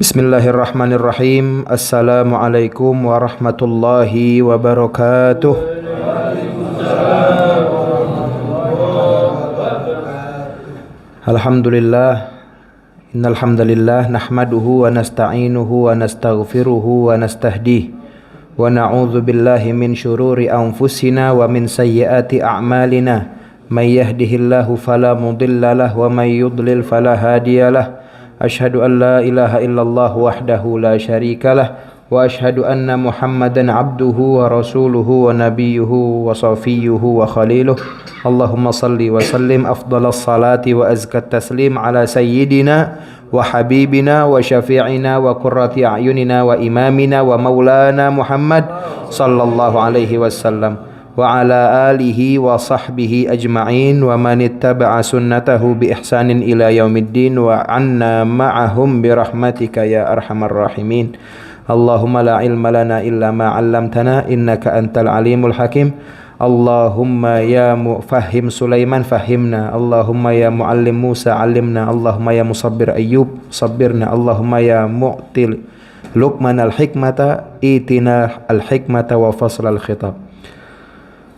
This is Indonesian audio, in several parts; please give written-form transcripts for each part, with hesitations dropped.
Bismillahirrahmanirrahim. Assalamualaikum warahmatullahi wabarakatuh. Alhamdulillah. Innal hamdalillah nahmaduhu wa nasta'inuhu wa nastaghfiruhu wa nastahdihi wa na'udzu billahi min syururi anfusina wa min sayyiati a'malina. May yahdihillahu fala mudilla lahu wa may yudlil fala hadiyalah. Asyhadu an la ilaha illallah wahdahu la syarikalah wa asyhadu anna Muhammadan abduhu wa rasuluhu wa nabiyuhu wa safiyuhu wa khaliluh. Allahumma salli wa sallim afdalas salati wa azkat taslim ala sayyidina wa habibina wa syafi'ina wa qurrati a'yunina wa imamina wa maulana Muhammad sallallahu alaihi wasallam wa ala alihi wa sahbihi ajma'in wa man ittaba'a sunnatahu bi ihsanin ila yaumiddin wa anna ma'ahum bi rahmatika ya arhamar rahimin. Allahumma la ilma lana illa ma 'allamtana innaka antal alimul hakim. Allahumma ya mufahhim Sulaiman fahimna, Allahumma ya muallim Musa alimna, Allahumma ya musabbir Ayyub sabbirna, Allahumma ya mu'til Luqman al-hikmata itina al-hikmata wa fasl al-khitab.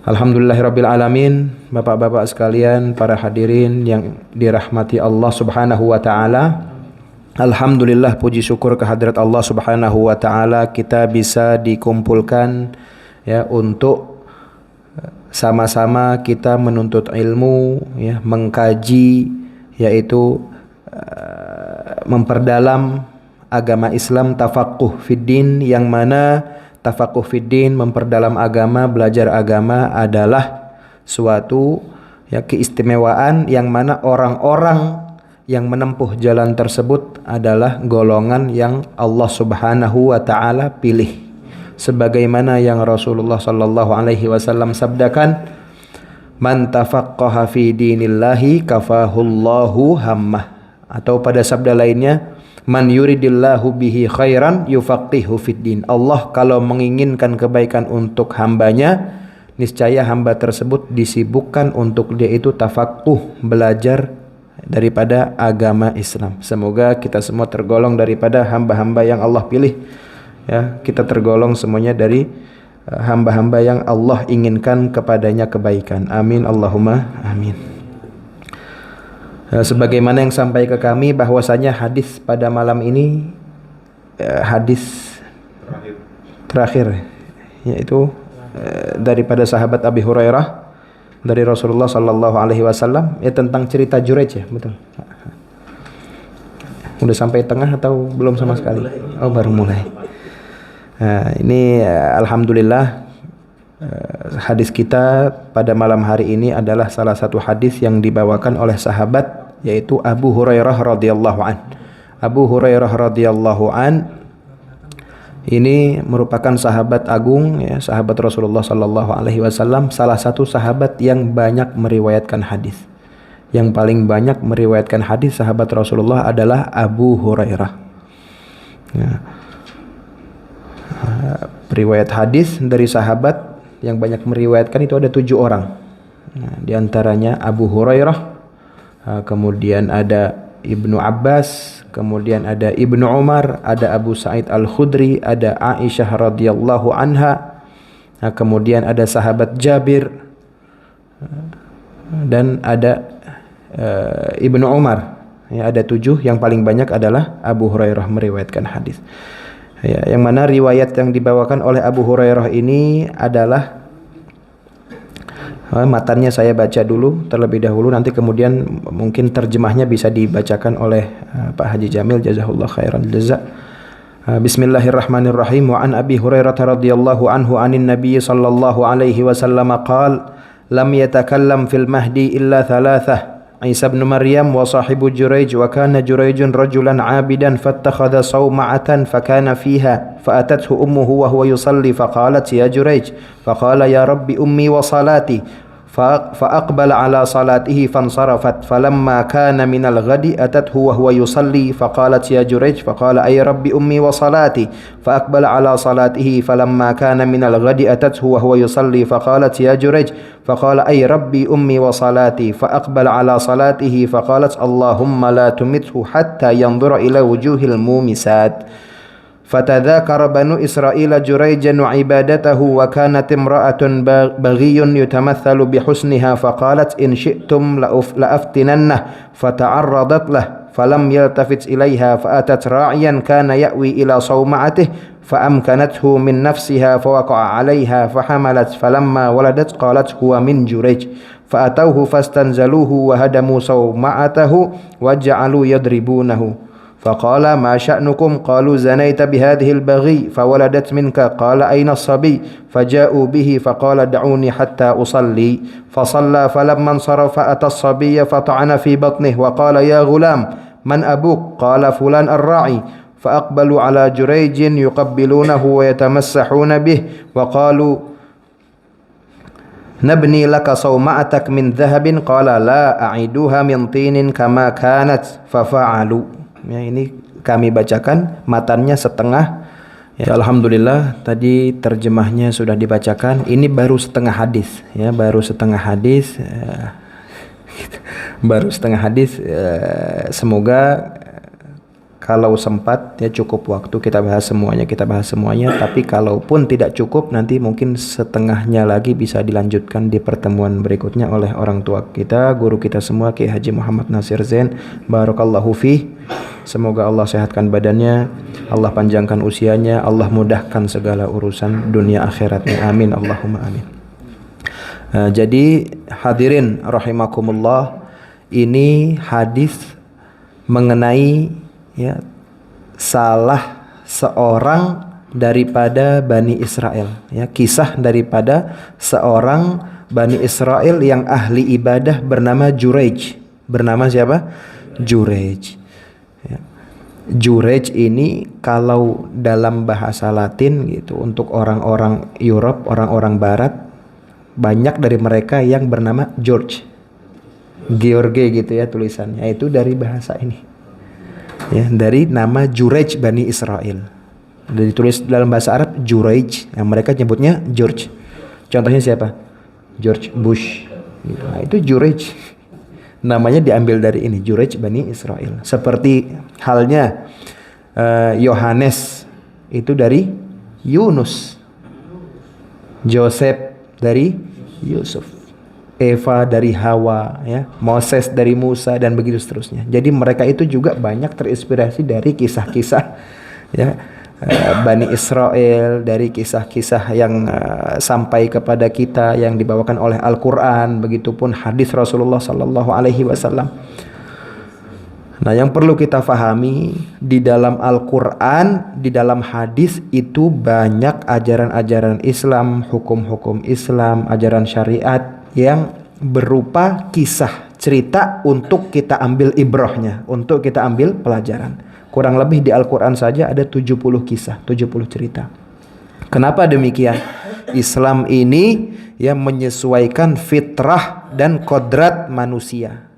Alhamdulillahirabbil alamin. Bapak-bapak sekalian, para hadirin yang dirahmati Allah Subhanahu wa taala. Alhamdulillah, puji syukur kehadirat Allah Subhanahu wa taala kita bisa dikumpulkan ya untuk sama-sama kita menuntut ilmu ya, mengkaji, yaitu memperdalam agama Islam, tafaqquh fiddin, yang mana tafaqquh fiddin, memperdalam agama, belajar agama adalah suatu ya keistimewaan yang mana orang-orang yang menempuh jalan tersebut adalah golongan yang Allah Subhanahu wa taala pilih. Sebagaimana yang Rasulullah sallallahu alaihi wasallam sabdakan, man tafaqqaha fi dinillahi kafahullahu hammah. Atau pada sabda lainnya, man yuridillahu bihi khairan yufaqihu fiddin. Allah kalau menginginkan kebaikan untuk hambanya, niscaya hamba tersebut disibukkan untuk dia itu tafaqquh, belajar daripada agama Islam. Semoga kita semua tergolong daripada hamba-hamba yang Allah pilih. Ya, kita tergolong semuanya dari hamba-hamba yang Allah inginkan kepadanya kebaikan. Amin Allahumma amin. Sebagaimana yang sampai ke kami bahwasanya hadis pada malam ini hadis terakhir, yaitu daripada sahabat Abi Hurairah dari Rasulullah sallallahu alaihi wasallam, ya, tentang cerita Juraij, ya, betul. Udah sampai tengah atau belum sama sekali? Oh, baru mulai. Ini alhamdulillah hadis kita pada malam hari ini adalah salah satu hadis yang dibawakan oleh sahabat, yaitu Abu Hurairah radhiyallahu an. Abu Hurairah radhiyallahu an ini merupakan sahabat agung ya, sahabat Rasulullah sallallahu alaihi wasallam, salah satu sahabat yang banyak meriwayatkan hadis. Yang paling banyak meriwayatkan hadis sahabat Rasulullah adalah Abu Hurairah. Ya. Riwayat hadis dari sahabat yang banyak meriwayatkan itu ada 7 orang. Nah, di antaranya Abu Hurairah, kemudian ada Ibnu Abbas, kemudian ada Ibnu Umar, ada Abu Sa'id Al-Khudri, ada Aisyah radhiyallahu anha, kemudian ada sahabat Jabir, dan ada Ibnu Umar. Ya, ada 7, yang paling banyak adalah Abu Hurairah meriwayatkan hadis. Ya, yang mana riwayat yang dibawakan oleh Abu Hurairah ini adalah matannya saya baca dulu terlebih dahulu, nanti kemudian mungkin terjemahnya bisa dibacakan oleh Pak Haji Jamil, jazahullah khairan jazak. Bismillahirrahmanirrahim. Wa an Abi Hurairah radhiyallahu anhu anin Nabi sallallahu alaihi wasallam qala lam yatakallam fil mahdi illa thalathah, Isa bin Maryam wa sahibu Juraij, wa kana Juraijun rajulan 'abidan fattakhadha sawma'atan fakana fiha fa'atathu ummuhu wa huwa yusalli faqalat ya Juraij, faqala ya rabbi ummi wa salati فأقبل على صلاته فانصرفت فلما كان من الغد أتته وهو يصلي فقالت يا جريج فقال أي رب أمي وصلاتي فأقبل على صلاته فلما كان من الغد أتته وهو يصلي فقالت يا جريج فقال أي ربي أمي وصلاتي فأقبل على صلاته فقالت اللهم لا تمته حتى ينظر إلى وجوه المومسات فتذاكر بنو إسرائيل جريجا وعبادته وكانت امرأة بغي يتمثل بحسنها فقالت إن شئتم لأفتننه فتعرضت له فلم يلتفت إليها فأتت راعيا كان يأوي إلى صومعته فأمكنته من نفسها فوقع عليها فحملت فلما ولدت قالت هو من جريج فأتوه فاستنزلوه وهدموا صومعته وجعلوا يضربونه فقال ما شأنكم قالوا زنيت بهذه البغي فولدت منك قال أين الصبي فجاءوا به فقال دعوني حتى أصلي فصلى فلما انصرف أتى الصبي فطعن في بطنه وقال يا غلام من أبوك قال فلان الراعي فأقبلوا على جريج يقبلونه ويتمسحون به وقالوا نبني لك صومعتك من ذهب قال لا أعيدوها من طين كما كانت ففعلوا. Ya, ini kami bacakan matannya setengah. Ya, alhamdulillah tadi terjemahnya sudah dibacakan. Ini baru setengah hadis, ya, baru setengah hadis. Baru setengah hadis. Semoga kalau sempat ya cukup waktu kita bahas semuanya, tapi kalaupun tidak cukup nanti mungkin setengahnya lagi bisa dilanjutkan di pertemuan berikutnya oleh orang tua kita, guru kita semua, Kiai Haji Muhammad Nasir Zain. Barakallahu fih. Semoga Allah sehatkan badannya, Allah panjangkan usianya, Allah mudahkan segala urusan dunia akhiratnya. Amin Allahumma amin. Jadi hadirin rahimakumullah, ini hadis mengenai ya salah seorang daripada Bani Israel, ya, kisah daripada seorang Bani Israel yang ahli ibadah bernama Jurej. Bernama siapa? Jurej. Ya. Jurej ini kalau dalam bahasa Latin gitu, untuk orang-orang Europe, orang-orang Barat, banyak dari mereka yang bernama George, George gitu ya tulisannya, itu dari bahasa ini. Ya, dari nama Jurej Bani Israel. Ditulis dalam bahasa Arab Jurej, yang mereka nyebutnya George. Contohnya siapa? George Bush. Nah, itu Jurej. Namanya diambil dari ini, Jurej Bani Israel. Seperti halnya Yohanes itu dari Yunus, Joseph dari Yusuf, Eva dari Hawa, ya, Moses dari Musa, dan begitu seterusnya. Jadi mereka itu juga banyak terinspirasi dari kisah-kisah ya Bani Israel, dari kisah-kisah yang sampai kepada kita yang dibawakan oleh Al-Quran, begitupun hadis Rasulullah Sallallahu Alaihi Wasallam. Nah, yang perlu kita fahami di dalam Al-Quran, di dalam hadis itu banyak ajaran-ajaran Islam, hukum-hukum Islam, ajaran syariat yang berupa kisah cerita untuk kita ambil ibrahnya, untuk kita ambil pelajaran. Kurang lebih di Al-Quran saja ada 70 kisah, 70 cerita. Kenapa demikian? Islam ini yang menyesuaikan fitrah dan kodrat manusia.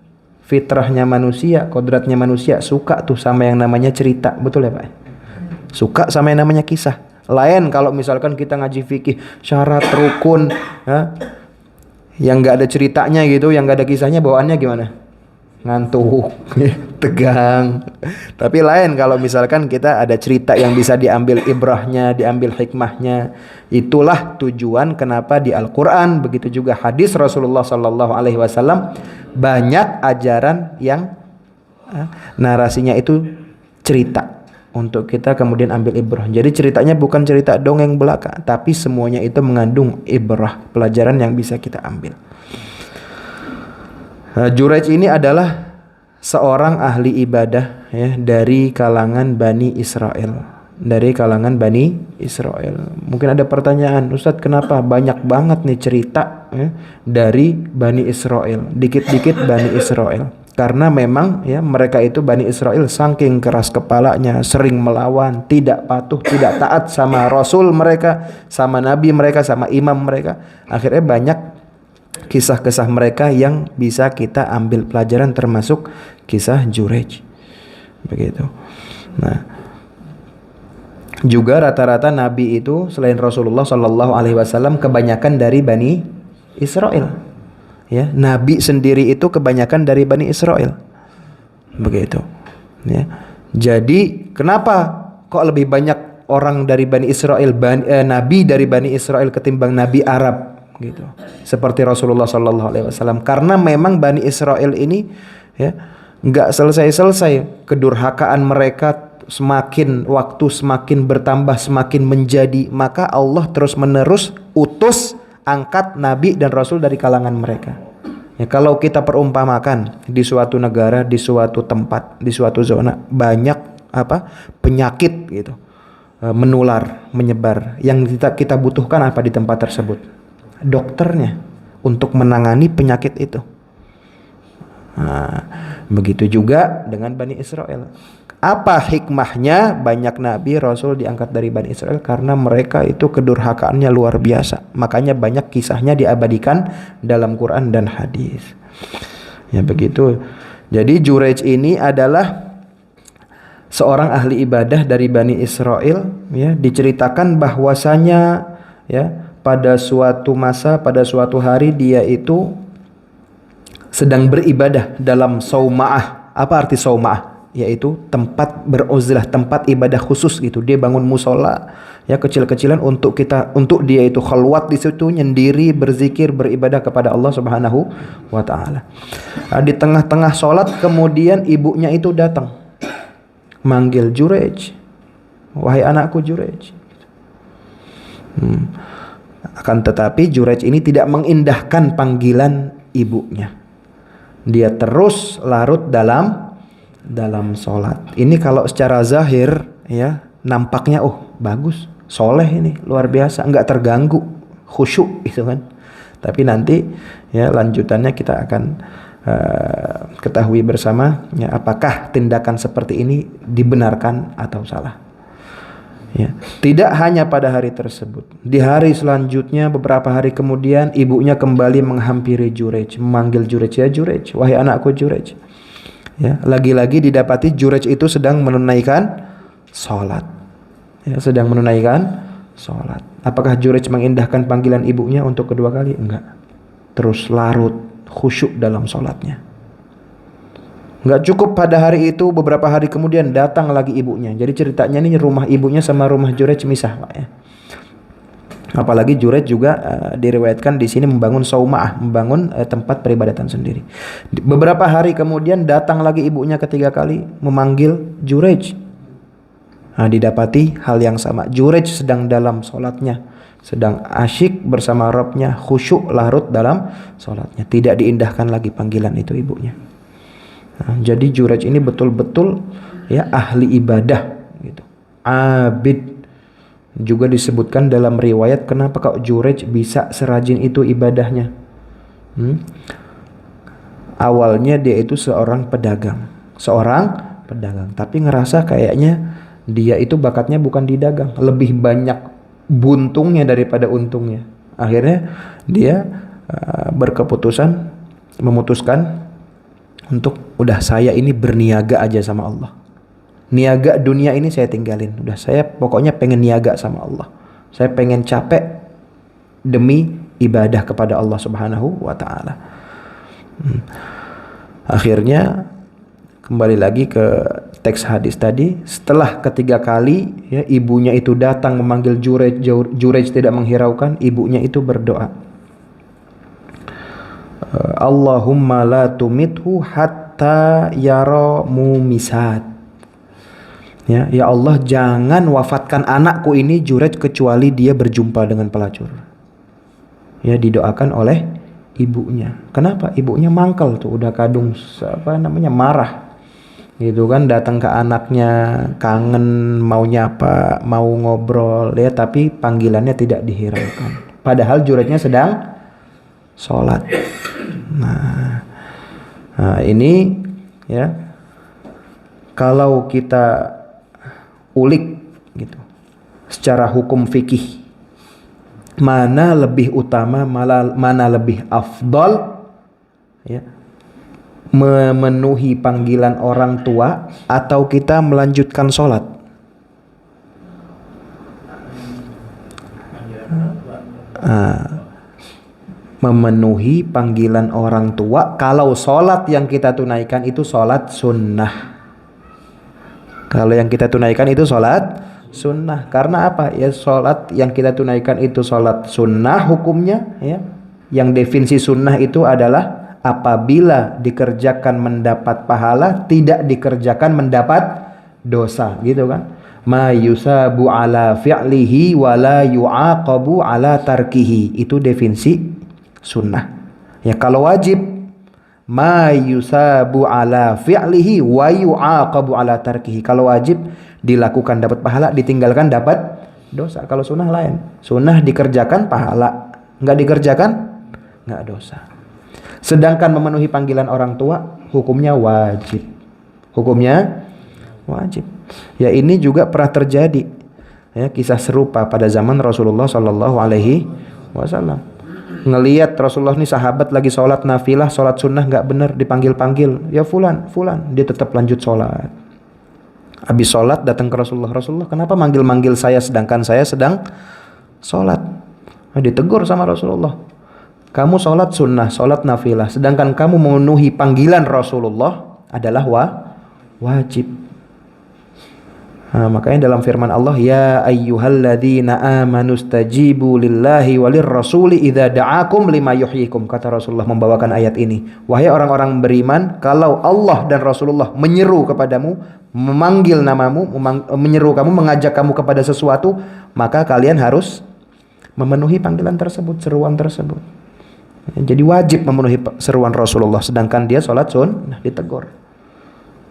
Fitrahnya manusia, kodratnya manusia suka tuh sama yang namanya cerita, betul ya Pak? Suka sama yang namanya kisah. Lain kalau misalkan kita ngaji fikih syarat rukun, ya, yang nggak ada ceritanya gitu, yang nggak ada kisahnya, bawaannya gimana? Ngantuk, tegang. Tapi lain kalau misalkan kita ada cerita yang bisa diambil ibrahnya, diambil hikmahnya. Itulah tujuan kenapa di Al-Quran, begitu juga hadis Rasulullah Sallallahu Alaihi Wasallam, banyak ajaran yang narasinya itu cerita untuk kita kemudian ambil ibrah. Jadi ceritanya bukan cerita dongeng belaka, tapi semuanya itu mengandung ibrah, pelajaran yang bisa kita ambil. Jurej ini adalah seorang ahli ibadah ya, dari kalangan Bani Israel. Dari kalangan Bani Israel. Mungkin ada pertanyaan, Ustadz kenapa banyak banget nih cerita ya, dari Bani Israel, dikit-dikit Bani Israel. Karena memang ya mereka itu Bani Israel saking keras kepalanya, sering melawan, tidak patuh, tidak taat sama Rasul mereka, sama Nabi mereka, sama imam mereka. Akhirnya banyak kisah-kisah mereka yang bisa kita ambil pelajaran, termasuk kisah Jurej. Begitu. Nah, juga rata-rata nabi itu selain Rasulullah Shallallahu Alaihi Wasallam kebanyakan dari Bani Israel. Ya, nabi sendiri itu kebanyakan dari Bani Israel. Begitu. Ya. Jadi kenapa kok lebih banyak orang dari Bani Israel, nabi dari Bani Israel ketimbang nabi Arab? Gitu. Seperti Rasulullah Sallallahu Alaihi Wasallam. Karena memang Bani Israel ini ya nggak selesai-selesai kedurhakaan mereka, semakin waktu semakin bertambah, semakin menjadi, maka Allah terus-menerus utus, angkat nabi dan rasul dari kalangan mereka. Ya, kalau kita perumpamakan di suatu negara, di suatu tempat, di suatu zona banyak penyakit gitu menular, menyebar, yang kita butuhkan apa di tempat tersebut? Dokternya untuk menangani penyakit itu. Nah, begitu juga dengan Bani Israel. Apa hikmahnya banyak nabi rasul diangkat dari Bani Israel? Karena mereka itu kedurhakaannya luar biasa. Makanya banyak kisahnya diabadikan dalam Quran dan hadis. Ya begitu. Jadi Jurej ini adalah seorang ahli ibadah dari Bani Israel, ya, diceritakan bahwasanya ya pada suatu masa, pada suatu hari dia itu sedang beribadah dalam sauma'ah. Apa arti sauma'ah? Yaitu tempat beruzlah, tempat ibadah khusus gitu. Dia bangun musola ya kecil-kecilan untuk dia itu khalwat di situ, nyendiri, berzikir, beribadah kepada Allah Subhanahu wa taala. Di tengah-tengah salat kemudian ibunya itu datang manggil Jurej. Wahai anakku Jurej. Akan tetapi Jurej ini tidak mengindahkan panggilan ibunya. Dia terus larut dalam sholat. Ini kalau secara zahir ya nampaknya bagus, soleh ini, luar biasa, enggak terganggu, khusyuk gitu kan. Tapi nanti ya lanjutannya kita akan ketahui bersama ya apakah tindakan seperti ini dibenarkan atau salah. Ya. Tidak hanya pada hari tersebut, di hari selanjutnya beberapa hari kemudian ibunya kembali menghampiri Jurej, memanggil Jurej, ya Jurej, wahai anakku Jurej. Ya, lagi-lagi didapati Jurej itu sedang menunaikan sholat. Ya, sedang menunaikan sholat. Apakah Jurej mengindahkan panggilan ibunya untuk kedua kali? Enggak. Terus larut khusyuk dalam sholatnya. Nggak cukup pada hari itu, beberapa hari kemudian datang lagi ibunya. Jadi ceritanya ini rumah ibunya sama rumah Jurej misah, Pak ya. Apalagi Jurej juga diriwayatkan di sini membangun sauma'ah, membangun tempat peribadatan sendiri. Beberapa hari kemudian datang lagi ibunya ketiga kali memanggil Jurej. Nah, didapati hal yang sama. Jurej sedang dalam sholatnya, sedang asyik bersama Rabbnya, khusyuk larut dalam sholatnya. Tidak diindahkan lagi panggilan itu ibunya. Nah, jadi Jurej ini betul-betul ya ahli ibadah gitu. Abid. Juga disebutkan dalam riwayat kenapa kok Jurej bisa serajin itu ibadahnya. Awalnya dia itu seorang pedagang, tapi ngerasa kayaknya dia itu bakatnya bukan di dagang, lebih banyak buntungnya daripada untungnya. Akhirnya dia memutuskan untuk udah saya ini berniaga aja sama Allah. Niaga dunia ini saya tinggalin. Udah saya pokoknya pengen niaga sama Allah. Saya pengen capek demi ibadah kepada Allah Subhanahu wa taala. Akhirnya kembali lagi ke teks hadis tadi, setelah ketiga kali ya ibunya itu datang memanggil Jurej, Jurej tidak menghiraukan, ibunya itu berdoa. Allahumma la tumithu hatta yara mumisat. Ya Allah, jangan wafatkan anakku ini Jurej kecuali dia berjumpa dengan pelacur. Ya, didoakan oleh ibunya. Kenapa? Ibunya mangkel tuh, udah kadung marah. Gitu kan, datang ke anaknya kangen, mau nyapa, mau ngobrol ya, tapi panggilannya tidak dihiraukan. Padahal Jurejnya sedang sholat. Nah, ini ya kalau kita ulik gitu secara hukum fikih, mana lebih utama, mana lebih afdol, ya, memenuhi panggilan orang tua atau kita melanjutkan sholat? Memenuhi panggilan orang tua kalau sholat yang kita tunaikan itu sholat sunnah. Kalau yang kita tunaikan itu sholat sunnah. Karena apa? Ya, sholat yang kita tunaikan itu sholat sunnah hukumnya, ya. Yang definisi sunnah itu adalah apabila dikerjakan mendapat pahala, tidak dikerjakan mendapat dosa, gitu kan? Ma yusabu ala fi'lihi wa la yu'aqabu ala tarkihi. Itu definisi sunnah. Ya, kalau wajib, ma yusabu ala fi'lihi wa yu'aqabu ala tarkihi. Kalau wajib dilakukan dapat pahala, ditinggalkan dapat dosa. Kalau sunnah lain. Sunnah dikerjakan pahala, nggak dikerjakan nggak dosa. Sedangkan memenuhi panggilan orang tua hukumnya wajib. Hukumnya wajib. Ya, ini juga pernah terjadi, ya, kisah serupa pada zaman Rasulullah Shallallahu Alaihi Wasallam. Ngelihat Rasulullah ini sahabat lagi sholat nafilah, sholat sunnah nggak benar, dipanggil-panggil, ya fulan, dia tetap lanjut sholat. Habis sholat datang ke Rasulullah, Rasulullah kenapa manggil-manggil saya sedangkan saya sedang sholat? Nah, ditegur sama Rasulullah, kamu sholat sunnah, sholat nafilah, sedangkan kamu memenuhi panggilan Rasulullah adalah wajib. Nah, makanya dalam firman Allah, ya ayyuhalladzina amanu stajibu lillahi walir rasuli idza da'akum lima yuhyikum. Kata Rasulullah membawakan ayat ini, wahai orang-orang beriman, kalau Allah dan Rasulullah menyeru kepadamu, memanggil namamu, menyeru kamu, mengajak kamu kepada sesuatu, maka kalian harus memenuhi panggilan tersebut, seruan tersebut. Jadi wajib memenuhi seruan Rasulullah, sedangkan dia sholat sunnah ditegur.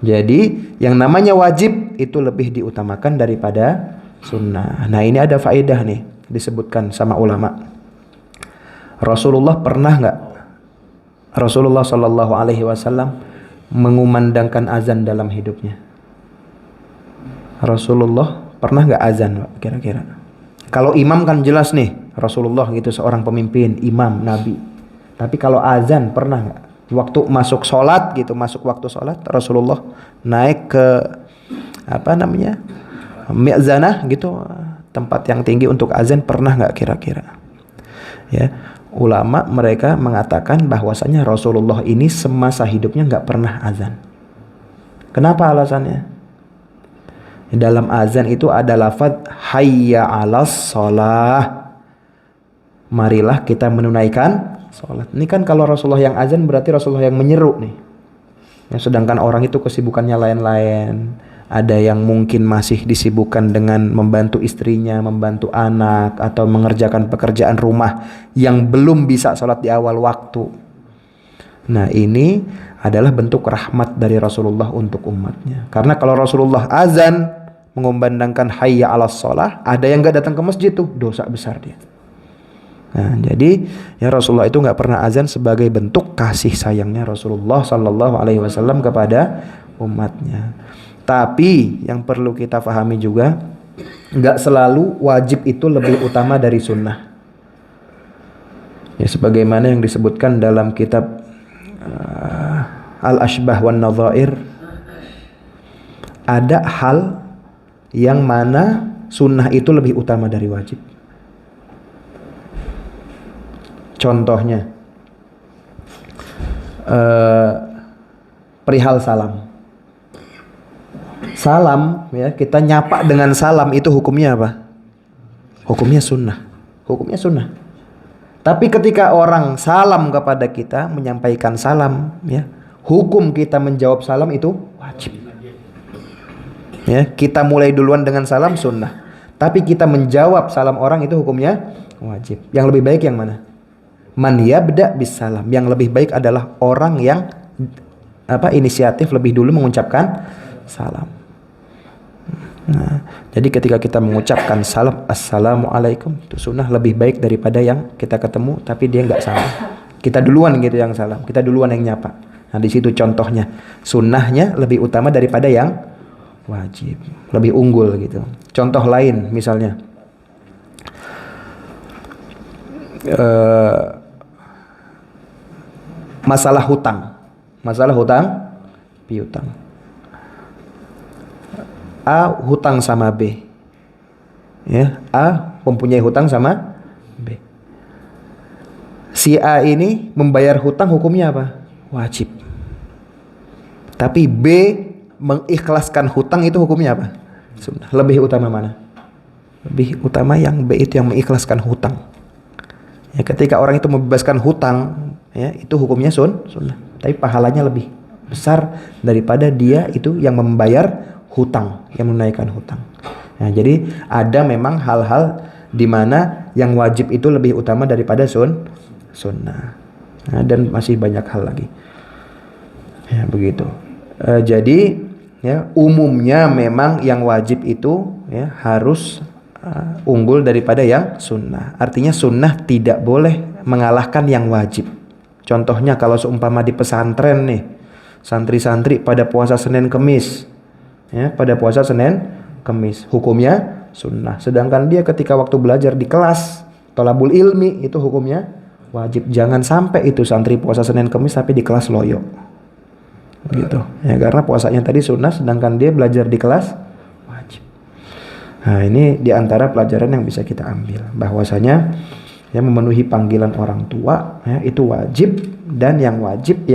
Jadi yang namanya wajib itu lebih diutamakan daripada sunnah. Nah, ini ada faedah nih disebutkan sama ulama. Rasulullah pernah nggak? Rasulullah Shallallahu Alaihi Wasallam mengumandangkan azan dalam hidupnya. Rasulullah pernah nggak azan, kira-kira? Kalau imam kan jelas nih, Rasulullah gitu seorang pemimpin, imam, nabi. Tapi kalau azan pernah nggak? Waktu masuk sholat gitu, masuk waktu sholat, Rasulullah naik ke mi'zanah gitu, tempat yang tinggi untuk azan, pernah nggak kira-kira? Ya, ulama mereka mengatakan bahwasanya Rasulullah ini semasa hidupnya nggak pernah azan. Kenapa alasannya? Dalam azan itu ada lafaz hayya 'alas shalah. Marilah kita menunaikan sholat. Ini kan kalau Rasulullah yang azan berarti Rasulullah yang menyeru nih. Ya, sedangkan orang itu kesibukannya lain-lain. Ada yang mungkin masih disibukkan dengan membantu istrinya, membantu anak, atau mengerjakan pekerjaan rumah yang belum bisa sholat di awal waktu. Nah, ini adalah bentuk rahmat dari Rasulullah untuk umatnya. Karena kalau Rasulullah azan mengumandangkan hayya 'alas shalah, ada yang gak datang ke masjid tuh, dosa besar dia. Nah, jadi ya Rasulullah itu nggak pernah azan sebagai bentuk kasih sayangnya Rasulullah Sallallahu Alaihi Wasallam kepada umatnya. Tapi yang perlu kita pahami juga, nggak selalu wajib itu lebih utama dari sunnah. Ya, sebagaimana yang disebutkan dalam kitab Al-Ashbah wan Nadhair, ada hal yang mana sunnah itu lebih utama dari wajib. Contohnya perihal salam. Salam, ya, kita nyapa dengan salam itu hukumnya apa? Hukumnya sunnah. Hukumnya sunnah. Tapi ketika orang salam kepada kita, menyampaikan salam, ya, hukum kita menjawab salam itu wajib. Ya, kita mulai duluan dengan salam sunnah. Tapi kita menjawab salam orang itu hukumnya wajib. Yang lebih baik yang mana? Man yabda bis salam. Yang lebih baik adalah orang yang inisiatif lebih dulu mengucapkan salam. Nah, jadi ketika kita mengucapkan salam, assalamualaikum, itu sunnah lebih baik daripada yang kita ketemu tapi dia nggak salam. Kita duluan gitu yang salam, kita duluan yang nyapa. Nah, di situ contohnya sunnahnya lebih utama daripada yang wajib, lebih unggul gitu. Contoh lain misalnya, eh, masalah hutang piutang. A hutang sama B, ya. A mempunyai hutang sama B. Si A ini membayar hutang hukumnya apa? Wajib. Tapi B mengikhlaskan hutang itu hukumnya apa? Sunnah. Lebih utama mana? Lebih utama yang B itu yang mengikhlaskan hutang. Ya, ketika orang itu membebaskan hutang, ya, itu hukumnya sunnah. Tapi pahalanya lebih besar daripada dia itu yang membayar hutang, yang menunaikan hutang. Nah, jadi ada memang hal-hal di mana yang wajib itu lebih utama daripada sunnah. Nah, dan masih banyak hal lagi. Ya, begitu. Jadi ya, umumnya memang yang wajib itu ya harus unggul daripada yang sunnah. Artinya sunnah tidak boleh mengalahkan yang wajib. Contohnya kalau seumpama di pesantren nih, santri-santri pada puasa Senin Kemis, ya, pada puasa Senin Kemis, hukumnya sunnah. Sedangkan dia ketika waktu belajar di kelas thalabul ilmi itu hukumnya wajib. Jangan sampai itu santri puasa Senin Kemis tapi di kelas loyo. Begitu. Ya, karena puasanya tadi sunnah sedangkan dia belajar di kelas wajib. Nah, ini diantara pelajaran yang bisa kita ambil, bahwasanya ya memenuhi panggilan orang tua ya, itu wajib, dan yang wajib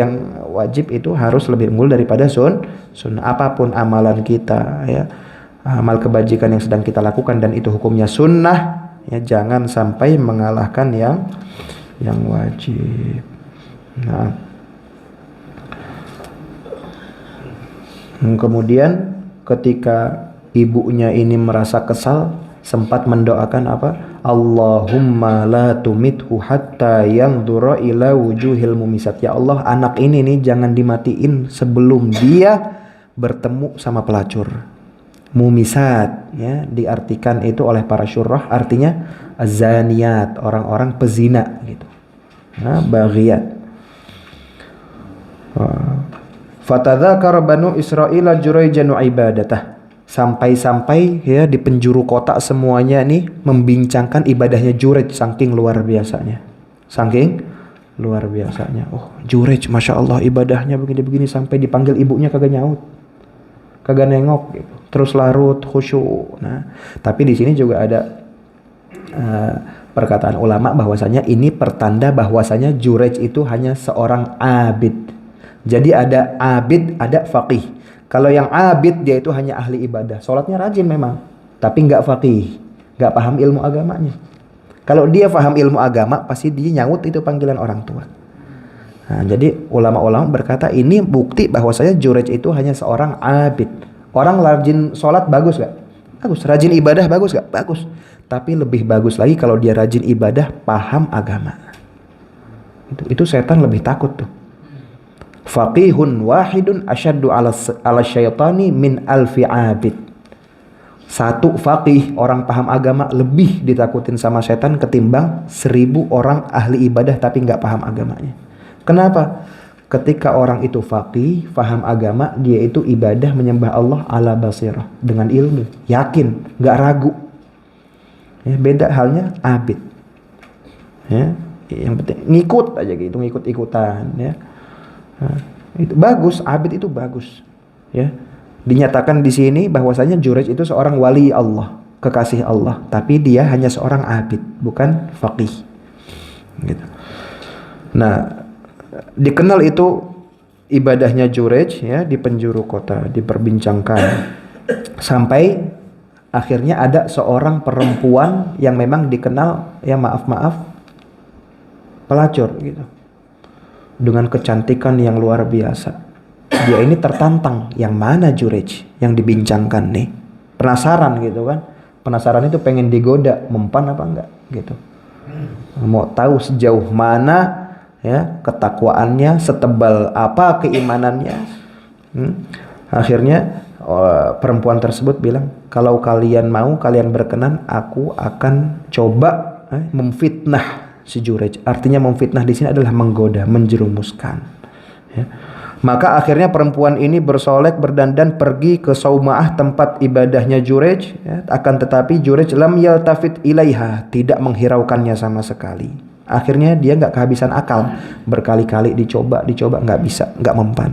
itu harus lebih unggul daripada sunnah. Apapun amalan kita ya, amal kebajikan yang sedang kita lakukan dan itu hukumnya sunnah, ya jangan sampai mengalahkan yang wajib. Nah, kemudian ketika ibunya ini merasa kesal, sempat mendoakan apa? Allahumma la tumithu hatta yanzura ila wujuhil mumisat. Ya Allah, anak ini nih jangan dimatiin sebelum dia bertemu sama pelacur. Mumisat ya diartikan itu oleh para syurrah artinya azaniyat, orang-orang pezina gitu. Nah, baghiyat. Fatadzakar Banu Israil Jurayjan wa ibadatah. Sampai-sampai ya di penjuru kota semuanya nih membincangkan ibadahnya Jurayj, saking luar biasanya. Oh, Jurayj Masya Allah ibadahnya begini-begini, sampai dipanggil ibunya kagak nyaut, kagak nengok gitu. Terus larut khusyuk. Nah, tapi di sini juga ada perkataan ulama bahwasanya ini pertanda bahwasanya Jurayj itu hanya seorang abid. Jadi ada abid, ada faqih. Kalau yang abid dia itu hanya ahli ibadah, sholatnya rajin memang, tapi nggak faqih, nggak paham ilmu agamanya. Kalau dia paham ilmu agama, pasti dia nyaut itu panggilan orang tua. Nah, jadi ulama-ulama berkata ini bukti bahwasanya Jurayj itu hanya seorang abid. Orang rajin sholat bagus gak? Bagus. Rajin ibadah bagus gak? Bagus. Tapi lebih bagus lagi kalau dia rajin ibadah, paham agama. Itu setan lebih takut tuh. Faqihun wahidun asyaddu ala syaitani min alfi abid. Satu faqih, orang paham agama, lebih ditakutin sama setan ketimbang 1000 orang ahli ibadah tapi nggak paham agamanya. Kenapa? Ketika orang itu faqih, paham agama, dia itu ibadah menyembah Allah ala basirah, dengan ilmu, yakin, nggak ragu. Ya, beda halnya abid. Ya, yang penting ngikut aja gitu, ngikut-ikutan ya. Nah, itu bagus, abid itu bagus. Ya. Dinyatakan di sini bahwasanya Jurayj itu seorang wali Allah, kekasih Allah, tapi dia hanya seorang abid, bukan faqih. Gitu. Nah, dikenal itu ibadahnya Jurayj ya di penjuru kota, diperbincangkan. Sampai akhirnya ada seorang perempuan yang memang dikenal ya maaf pelacur gitu. Dengan kecantikan yang luar biasa. Dia ini tertantang, yang mana Jurayj yang dibincangkan nih. Penasaran gitu kan. Penasaran itu pengen digoda, mempan apa enggak gitu. Mau tahu sejauh mana ya ketakwaannya, setebal apa keimanannya. Akhirnya perempuan tersebut bilang, kalau kalian mau, kalian berkenan, aku akan coba memfitnah si Jurayj. Artinya memfitnah di sini adalah menggoda, menjerumuskan. Ya. Maka akhirnya perempuan ini bersolek, berdandan, pergi ke Saumaah, tempat ibadahnya Jurayj. Ya. Akan tetapi Jurayj lam yaltafit ilaiha, tidak menghiraukannya sama sekali. Akhirnya dia nggak kehabisan akal, berkali-kali dicoba nggak bisa, nggak mempan.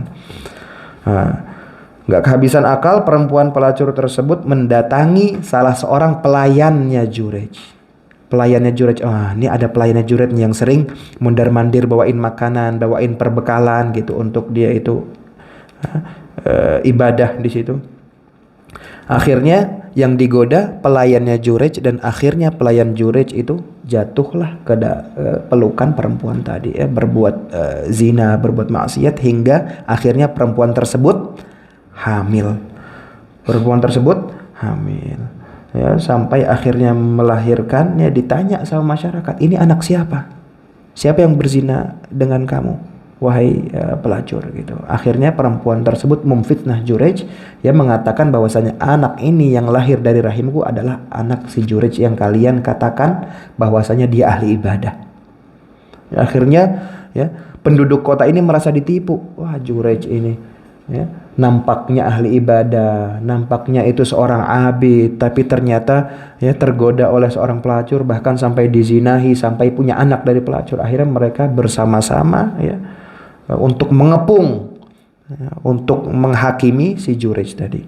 Nggak kehabisan akal, perempuan pelacur tersebut mendatangi salah seorang pelayannya Jurej. Pelayannya Jurej, ini ada pelayannya Jurej yang sering mondar-mandir bawain makanan, bawain perbekalan gitu untuk dia itu ibadah di situ. Akhirnya yang digoda pelayannya Jurej, dan akhirnya pelayan Jurej itu jatuhlah ke pelukan perempuan tadi, berbuat zina, berbuat maksiat, hingga akhirnya perempuan tersebut hamil. Perempuan tersebut hamil, ya, sampai akhirnya melahirkan. Ya, ditanya sama masyarakat, ini anak siapa? Siapa yang berzina dengan kamu, wahai pelacur gitu. Akhirnya perempuan tersebut memfitnah Jurej, ya, mengatakan bahwasanya anak ini yang lahir dari rahimku adalah anak si Jurej yang kalian katakan bahwasanya dia ahli ibadah. Akhirnya, ya, penduduk kota ini merasa ditipu. Wah, Jurej ini, ya, nampaknya ahli ibadah, nampaknya itu seorang abid, tapi ternyata, ya, tergoda oleh seorang pelacur, bahkan sampai dizinahi, sampai punya anak dari pelacur. Akhirnya mereka bersama-sama, ya, untuk mengepung, ya, untuk menghakimi si Jurej tadi.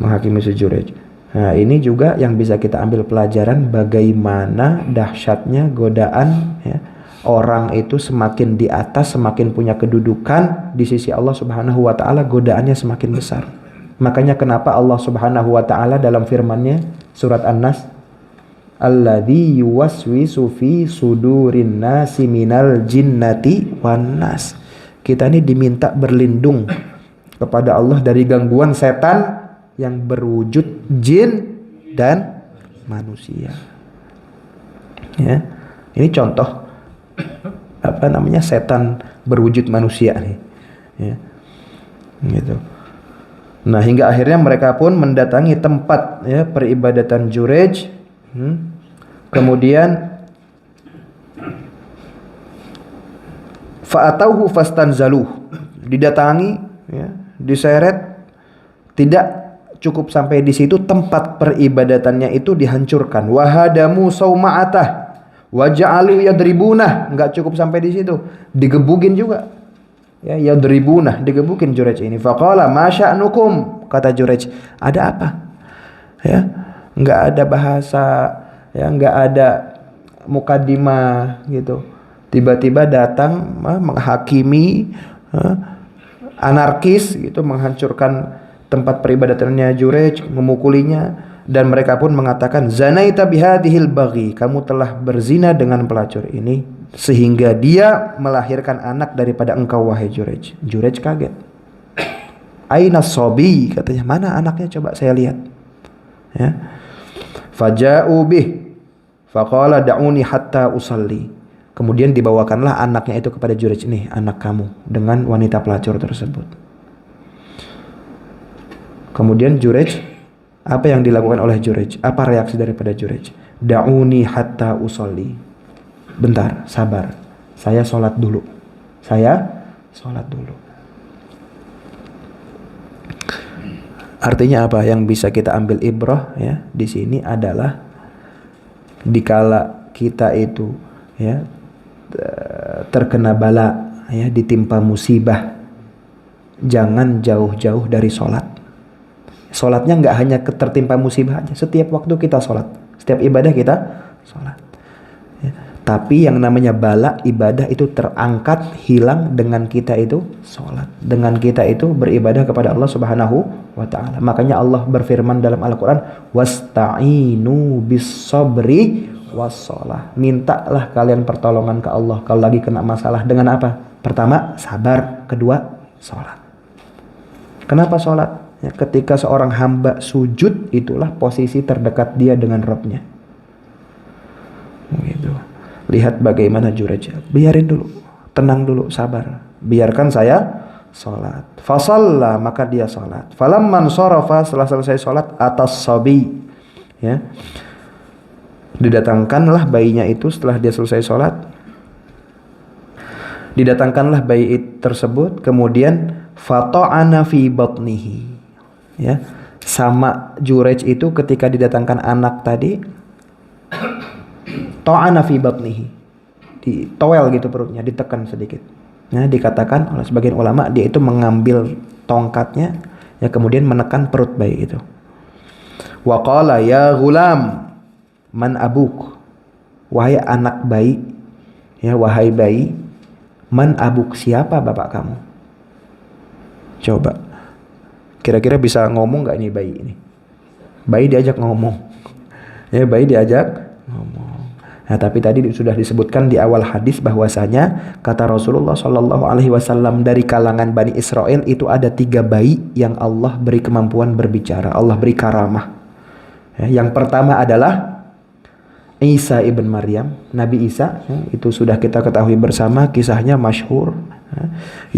Menghakimi si Jurej. Nah, ini juga yang bisa kita ambil pelajaran bagaimana dahsyatnya godaan, ya. Orang itu semakin di atas, semakin punya kedudukan di sisi Allah Subhanahu wa taala, godaannya semakin besar. Makanya kenapa Allah Subhanahu wa taala dalam firman-Nya surat An-Nas, alladzi yuwaswisu fi sudurin nasi minal jinnati wan nas. Kita ini diminta berlindung kepada Allah dari gangguan setan yang berwujud jin dan manusia. Ya. Ini contoh setan berwujud manusia nih, ya, gitu. Nah, hingga akhirnya mereka pun mendatangi tempat, ya, peribadatan Jurej. Kemudian fa'atauhu fastanzaluh, didatangi, ya, diseret. Tidak cukup sampai di situ, tempat peribadatannya itu dihancurkan. Wahadamu sauma'atah waja'alu yadribunah, enggak cukup sampai di situ, digebukin juga, ya, yadribunah, digebukin Jurej ini. Faqala ma sya'nukum, kata Jurej, ada apa? Ya, enggak ada bahasa, ya, enggak ada mukadimah gitu. Tiba-tiba datang menghakimi, anarkis gitu, menghancurkan tempat peribadatannya Jurej, memukulinya. Dan mereka pun mengatakan, zanaita bihadhil baghi, kamu telah berzina dengan pelacur ini sehingga dia melahirkan anak daripada engkau, wahai Jurej. Jurej kaget. Aina sobi, katanya, mana anaknya, coba saya lihat. Ya. Faja'u bih faqala da'uni hatta usalli. Kemudian dibawakanlah anaknya itu kepada Jurej, ini anak kamu, dengan wanita pelacur tersebut. Kemudian Jurej, apa yang dilakukan oleh Jurej? Apa reaksi daripada Jurej? Da'uni hatta usolli. Bentar, sabar. Saya sholat dulu. Artinya apa? Yang bisa kita ambil ibrah, ya, di sini adalah dikala kita itu, ya, terkena bala, ya, ditimpa musibah, jangan jauh-jauh dari sholat. Sholatnya nggak hanya tertimpa musibah aja. Setiap waktu kita sholat, setiap ibadah kita sholat, ya. Tapi yang namanya bala, ibadah itu terangkat, hilang dengan kita itu sholat, dengan kita itu beribadah kepada Allah Subhanahu wa ta'ala. Makanya Allah berfirman dalam Al-Quran, wasta'inu bis sabri wassalah. Mintalah kalian pertolongan ke Allah kalau lagi kena masalah. Dengan apa? Pertama, sabar. Kedua, sholat. Kenapa sholat? Ya, ketika seorang hamba sujud, itulah posisi terdekat dia dengan Rabbnya. Gitu. Lihat bagaimana Jurej. Biarin dulu, tenang dulu, sabar. Biarkan saya sholat. Fasalla, maka dia sholat. Falamman sarafa, setelah selesai sholat, atas sabi, ya, didatangkanlah bayinya itu. Setelah dia selesai sholat, didatangkanlah bayi tersebut. Kemudian fata'ana fi batnihi, ya, sama Jurej itu ketika didatangkan anak tadi, ta'ana fi batnihi, ditowel gitu perutnya, ditekan sedikit. Nah, dikatakan oleh sebagian ulama dia itu mengambil tongkatnya ya kemudian menekan perut bayi itu. Wa qala ya ghulam man abuk, wahai anak bayi, ya wahai bayi, man abuk, siapa bapak kamu? Coba kira-kira bisa ngomong gak ini bayi ini? Bayi diajak ngomong. Ya, bayi diajak ngomong. Nah, tapi tadi sudah disebutkan di awal hadis bahwasanya kata Rasulullah Shallallahu Alaihi Wasallam dari kalangan Bani Israel itu ada 3 bayi yang Allah beri kemampuan berbicara, Allah beri karamah. Ya, yang pertama adalah Isa ibn Maryam, Nabi Isa, ya, itu sudah kita ketahui bersama, kisahnya masyhur. Ya.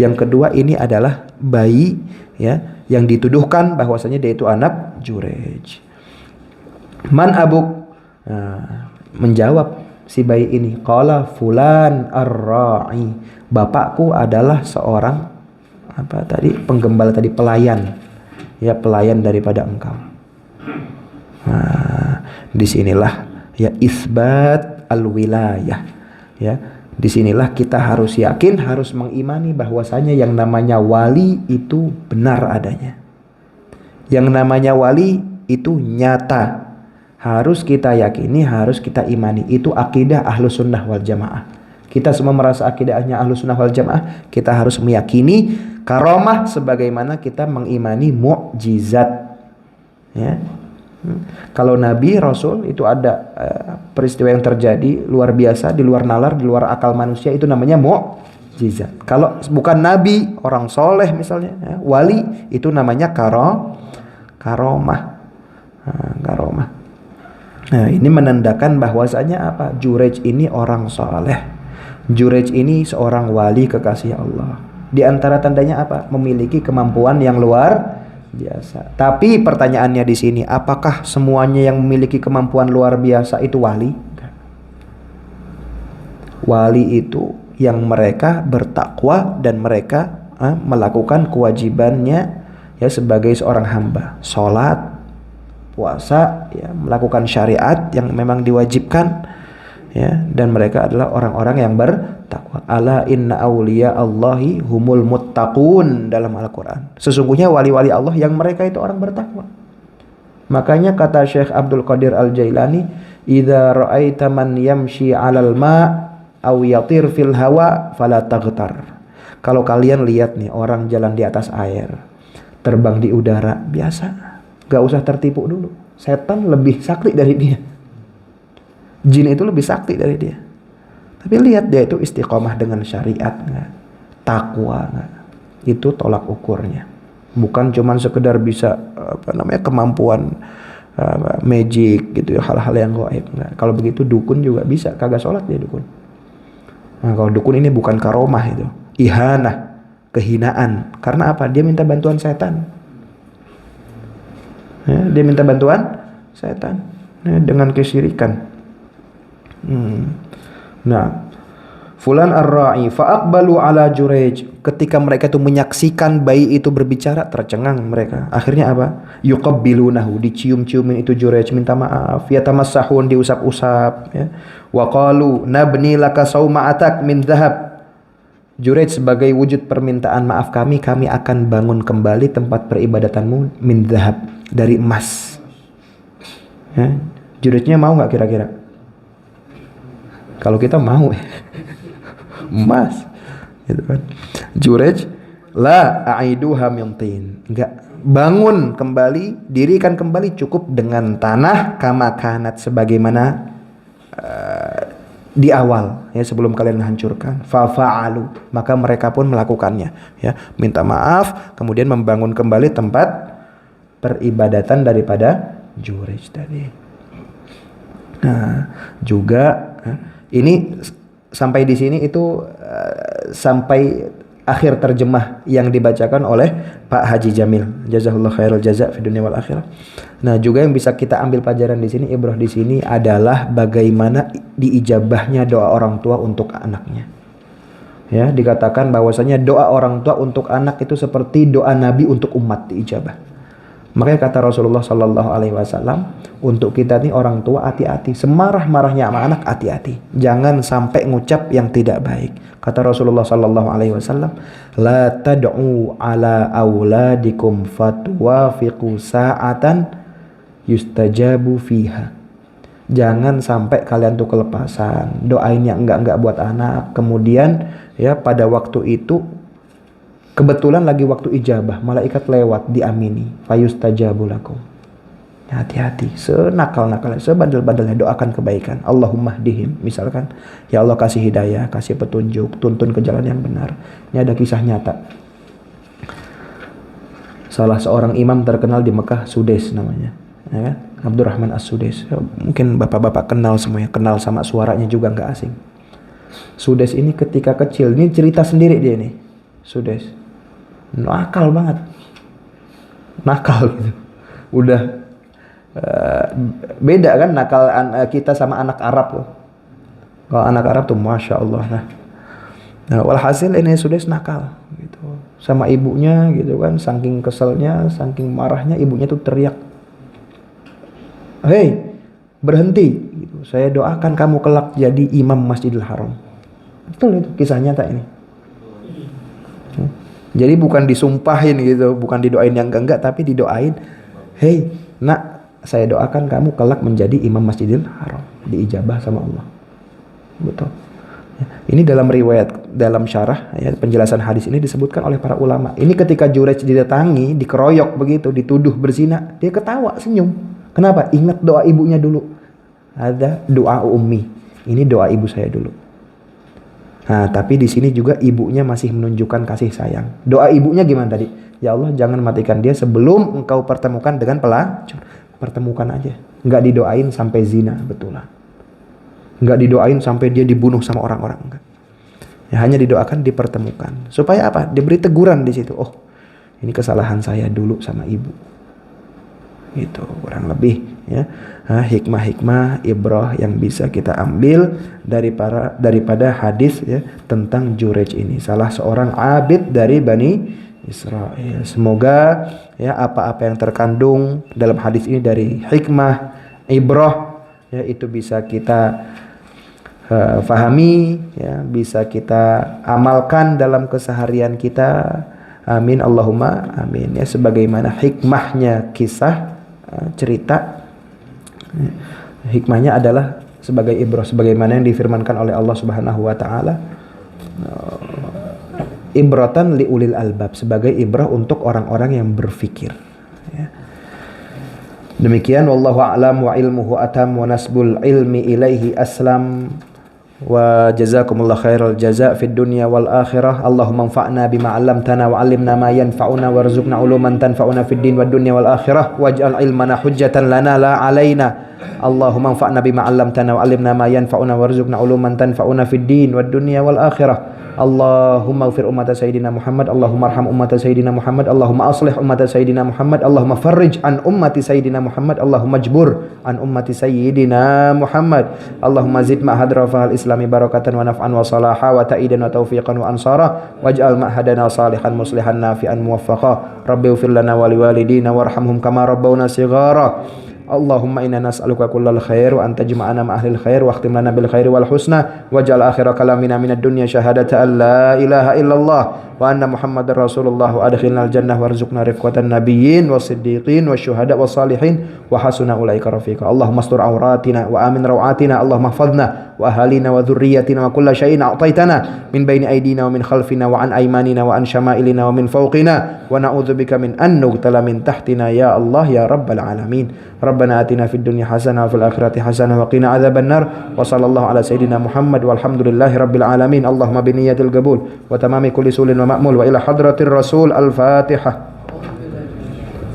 Yang kedua ini adalah bayi ya yang dituduhkan bahwasanya dia itu anak Jurej. Man abuk? Nah, menjawab si bayi ini, qala fulan ar-ra'i, bapakku adalah seorang apa tadi, penggembala tadi, pelayan, ya pelayan daripada engkau. Nah, disinilah ya isbat al-wilayah, ya disinilah kita harus yakin, harus mengimani bahwasanya yang namanya wali itu benar adanya, yang namanya wali itu nyata. Harus kita yakini, harus kita imani. Itu akidah Ahlus Sunnah wal Jamaah. Kita semua merasa akidahnya Ahlus Sunnah wal Jamaah. Kita harus meyakini karomah sebagaimana kita mengimani mukjizat. Ya. Kalau Nabi, Rasul itu ada peristiwa yang terjadi luar biasa, di luar nalar, di luar akal manusia, itu namanya mukjizat. Kalau bukan Nabi, orang soleh misalnya, ya, wali, itu namanya karomah. Karomah. Nah, ini menandakan bahwasanya apa? Jurej ini orang soleh. Jurej ini seorang wali kekasih Allah. Di antara tandanya apa? Memiliki kemampuan yang luar biasa. Tapi pertanyaannya di sini, apakah semuanya yang memiliki kemampuan luar biasa itu wali? Wali itu yang mereka bertakwa dan mereka melakukan kewajibannya ya sebagai seorang hamba. Salat, puasa, ya, melakukan syariat yang memang diwajibkan, ya, dan mereka adalah orang-orang yang bertakwa. Ala inna awliya Allahi humul muttaqun dalam Al-Quran. Sesungguhnya wali-wali Allah yang mereka itu orang bertakwa. Makanya kata Syekh Abdul Qadir Al-Jailani, idza ra'aita man yamshi 'alal ma' aw yatir fil hawa fala taghtar. Kalau kalian lihat nih orang jalan di atas air, terbang di udara, biasa. Gak usah tertipu dulu. Setan lebih sakti dari dia. Jin itu lebih sakti dari dia. Tapi lihat dia itu istiqomah dengan syariat nggak? Takwa nggak? Itu tolak ukurnya. Bukan cuman sekedar bisa kemampuan magic gitu, hal-hal yang gaib. Kalau begitu dukun juga bisa kagak sholat dia dukun. Nah, kalau dukun ini bukan karomah, itu ihanah, kehinaan. Karena apa? Dia minta bantuan setan. Ya, dia minta bantuan setan, ya, dengan kesyirikan. Nah, fulan ar-ra'i fa'aqbalu ala Jurej. Ketika mereka itu menyaksikan bayi itu berbicara, tercengang mereka. Akhirnya apa? Yuqabbilunahu, dicium-ciumin itu Jurej, minta maaf. Yatamassahun, diusap-usap, ya. Wa qalu nabni laka sauma'atak min dhahab. Jurej sebagai wujud permintaan maaf kami akan bangun kembali tempat peribadatanmu min dhahab, dari emas. Ya. Jurejnya mau nggak kira-kira? Kalau kita mau, emas, gitu kan? Jurej la aiduha min tin, enggak, bangun kembali, dirikan kembali cukup dengan tanah kama kanat, sebagaimana di awal, ya, sebelum kalian hancurkan. Fa'alu, maka mereka pun melakukannya, ya, minta maaf, kemudian membangun kembali tempat peribadatan daripada Jurej tadi. Nah, juga ini sampai di sini itu sampai akhir terjemah yang dibacakan oleh Pak Haji Jamil, jazakallahu khairal jaza fi dunya wal akhirah. Nah, juga yang bisa kita ambil pelajaran di sini, ibrah di sini adalah bagaimana diijabahnya doa orang tua untuk anaknya. Ya, dikatakan bahwasanya doa orang tua untuk anak itu seperti doa Nabi untuk umat diijabah. Makanya kata Rasulullah Sallallahu Alaihi Wasallam, untuk kita nih orang tua hati-hati, semarah-marahnya sama anak hati-hati, jangan sampai ngucap yang tidak baik. Kata Rasulullah Sallallahu Alaihi Wasallam, la tad'u ala auladikum fatwafiqu sa'atan yustajabu fiha. Jangan sampai kalian tuh kelepasan, doain yang enggak buat anak, kemudian ya pada waktu itu kebetulan lagi waktu ijabah, malaikat lewat diamini, fayustajabu lakum. Hati-hati, senakal-nakalnya, sebandel-bandelnya doakan kebaikan. Allahumma hdihim, misalkan, ya Allah kasih hidayah, kasih petunjuk, tuntun ke jalan yang benar. Ini ada kisah nyata. Salah seorang imam terkenal di Mekah, Sudes namanya, ya kan? Abdurrahman As-Sudes. Mungkin bapak-bapak kenal semuanya, kenal sama suaranya juga nggak asing. Sudes ini ketika kecil, ini cerita sendiri dia nih, Sudes. Nakal banget, nakal gitu. Udah beda kan nakal kita sama anak Arab tuh. Kalau anak Arab tuh masya Allah. Nah, walhasil ini sudah nakal gitu sama ibunya gitu kan, saking keselnya, saking marahnya, ibunya tuh teriak, hei berhenti gitu. Saya doakan kamu kelak jadi imam Masjidil Haram. Betul itu kisah nyata ini. Jadi bukan disumpahin gitu, bukan didoain yang enggak, tapi didoain, hei nak, saya doakan kamu kelak menjadi imam Masjidil Haram, diijabah sama Allah. Betul. Ini dalam riwayat, dalam syarah ya, penjelasan hadis ini disebutkan oleh para ulama. Ini ketika Jurej didatangi, dikeroyok begitu, dituduh berzina, dia ketawa, senyum. Kenapa? Ingat doa ibunya dulu. Ada doa ummi. Ini doa ibu saya dulu. Nah, tapi di sini juga ibunya masih menunjukkan kasih sayang. Doa ibunya gimana tadi? Ya Allah, jangan matikan dia sebelum engkau pertemukan dengan pelacur. Pertemukan aja. Enggak didoain sampai zina, betulan. Enggak didoain sampai dia dibunuh sama orang-orang, enggak. Ya, hanya didoakan dipertemukan. Supaya apa? Diberi teguran di situ. Oh, ini kesalahan saya dulu sama ibu. Itu kurang lebih ya. Hikmah-hikmah ibrah yang bisa kita ambil daripada hadis ya tentang Jurej ini, salah seorang abid dari Bani Israel. Semoga ya apa-apa yang terkandung dalam hadis ini dari hikmah ibrah ya itu bisa kita fahami ya, bisa kita amalkan dalam keseharian kita. Amin Allahumma amin ya, sebagaimana hikmahnya kisah cerita, hikmahnya adalah sebagai ibrah, sebagaimana yang difirmankan oleh Allah Subhanahu wa taala, ibratan li ulil albab, sebagai ibrah untuk orang-orang yang berfikir ya. Demikian wallahu a'lam wa ilmuhu atam wa nasbul ilmi ilaihi aslam. Wa jazakumullah khairal jaza fid dunya wal akhirah. Allahumma anfa'na bima 'allamtana wa 'allimna ma yanfa'una warzuqna 'uluman tanfa'una fid din wad dunya wal akhirah waj'al ilmana hujjatan lana la 'alaina. Allahumma anfa'na bima 'allamtana wa 'allimna ma yanfa'una warzuqna 'uluman tanfa'una fid din wad dunya wal akhirah. Allahumma ighfir ummata sayyidina Muhammad, Allahumma arham ummata sayyidina Muhammad, Allahumma aslih ummata sayyidina Muhammad, Allahumma farrij an ummati sayyidina Muhammad, Allahumma jbur an ummati sayyidina Muhammad, Allahumma zid ma'hadra fahal islami barakatan wa naf'an wa salaha wa ta'idan wa taufiqan wa ansara waj'al ma'hadana salihan muslihan nafi'an muwaffaqa. Rabbi ighfir lana wa liwalidina warhamhum kama rabbawna shighara. Allahumma inna nas'aluka kullal khair wa anta jama'ana ma ahlil khair wa akhtim lana bil khairi wal husna waj'al akhira kalamina minad dunya syahadata an la ilaha illallah wa anna muhammadar rasulullah wa adkhilnal jannah warzuqna rifqatan nabiyyin wasiddiqin wasyuhada wassalihin wa hasuna ulaika rafiqa. Allahumma astur auratina wa amin rawatina, Allahumma hfadhna wa ahalina wa dhurriyyatina wa kulla syai'in a'taitana min baini aydina wa min khalfina wa an aymanina wa an syama'ilina wa min fawqina wa na'udzubika min an nughtala min tahtina ya Allah ya rabbal alamin. Rabbana atina fid dunya hasanah wa fil akhirati hasanah wa qina adzaban nar. Wa sallallahu ala sayidina Muhammad walhamdulillahi rabbil alamin. Allahumma biniyyatil qabul wa tamami kulli sulin wa ma'mul wa ila hadratir rasul. Al-Fatihah.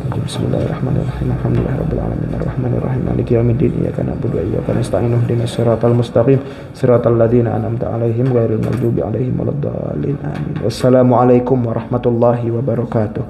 Bismillahirrahmanirrahim. Alhamdulillahirabbil alamin arrahmanir rahim maliki yaumiddin iyyaka na'budu wa iyyaka nasta'in ihdinas siratal mustaqim siratal ladzina an'amta 'alaihim ghairil maghdubi 'alaihim waladdallin. Amin. Wassalamu alaikum warahmatullahi wabarakatuh.